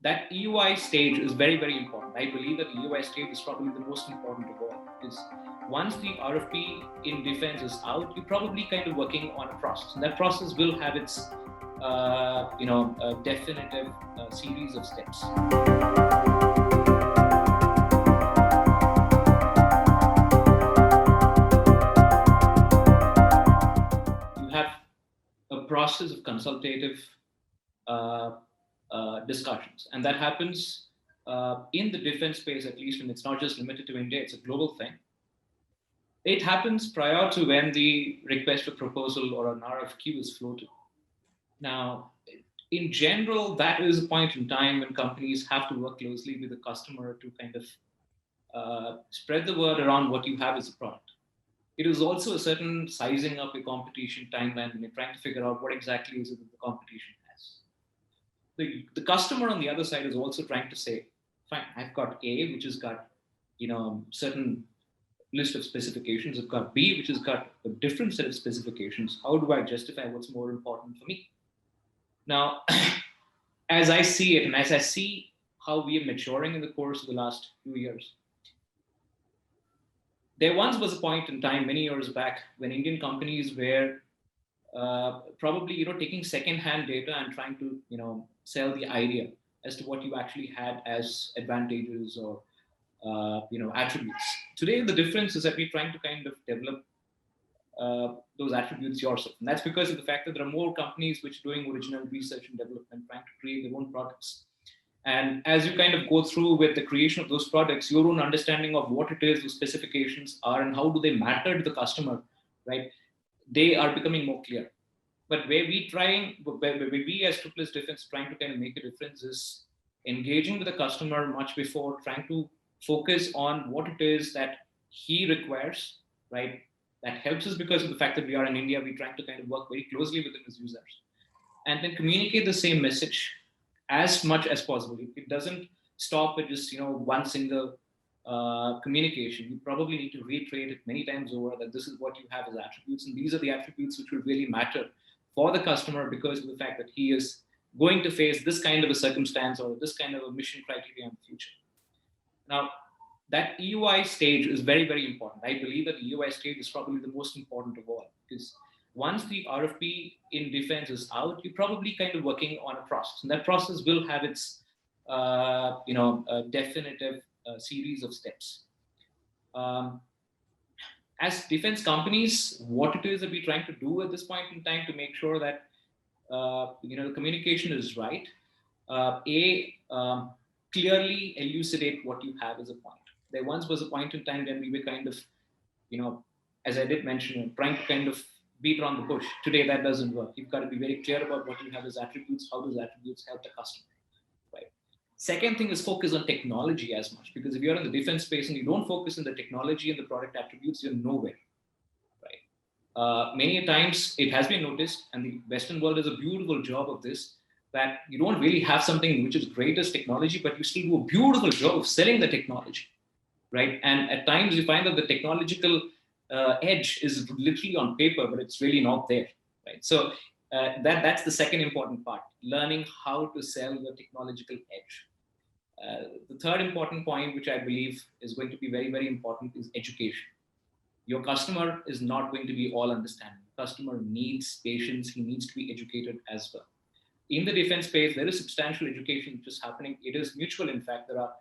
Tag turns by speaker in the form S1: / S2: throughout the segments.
S1: that EUI stage is very, very important. I believe that the EUI stage is probably the most important of all, because once the RFP in defense is out, you're probably kind of working on a process, and that process will have its definitive series of steps. You have a process of consultative discussions, and that happens in the defense space, at least, and it's not just limited to India, it's a global thing. It happens prior to when the request for proposal or an RFQ is floated. Now, in general, that is a point in time when companies have to work closely with the customer to kind of spread the word around what you have as a product. It is also a certain sizing up your competition timeline when you're trying to figure out what exactly is it that the competition has. The customer on the other side is also trying to say, fine, I've got A, which has got certain list of specifications. I've got B, which has got a different set of specifications. How do I justify what's more important for me? Now, as I see it, and as I see how we are maturing in the course of the last few years, there once was a point in time many years back when Indian companies were probably taking second-hand data and trying to sell the idea as to what you actually had as advantages or attributes. Today, the difference is that we're trying to kind of develop those attributes yourself. And that's because of the fact that there are more companies which are doing original research and development, trying to create their own products. And as you kind of go through with the creation of those products, your own understanding of what it is, the specifications are, and how do they matter to the customer, right? They are becoming more clear. But where we as SSS Defence trying to kind of make a difference is engaging with the customer much before, trying to focus on what it is that he requires, right? That helps us because of the fact that we are in India. We're trying to kind of work very closely with him as users, and then communicate the same message as much as possible. It doesn't stop at just one single communication. You probably need to reiterate it many times over that this is what you have as attributes, and these are the attributes which will really matter for the customer because of the fact that he is going to face this kind of a circumstance or this kind of a mission criteria in the future. Now, that EUI stage is very, very important. I believe that the EUI stage is probably the most important of all, because once the RFP in defense is out, you're probably kind of working on a process, and that process will have its definitive series of steps. As defense companies, what it is that we're trying to do at this point in time to make sure that the communication is right. Clearly elucidate what you have as a point. There once was a point in time when we were kind of, as I did mention, trying to kind of beat around the bush. Today, that doesn't work. You've got to be very clear about what you have as attributes, how those attributes help the customer, right? Second thing is focus on technology as much, because if you're in the defense space and you don't focus on the technology and the product attributes, you're nowhere, right? Many times it has been noticed, and the Western world does a beautiful job of this, that you don't really have something which is great as technology, but you still do a beautiful job of selling the technology, right? And at times you find that the technological edge is literally on paper, but it's really not there, right? So that's the second important part, learning how to sell the technological edge. The third important point, which I believe is going to be very, very important, is education. Your customer is not going to be all understanding. The customer needs patience. He needs to be educated as well. In the defense space, there is substantial education which is happening. It is mutual. In fact, there are,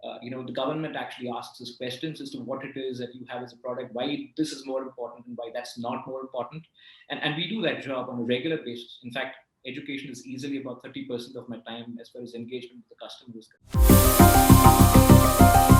S1: the government actually asks us questions as to what it is that you have as a product, why this is more important and why that's not more important. And we do that job on a regular basis. In fact, education is easily about 30% of my time as far as engagement with the customer is concerned.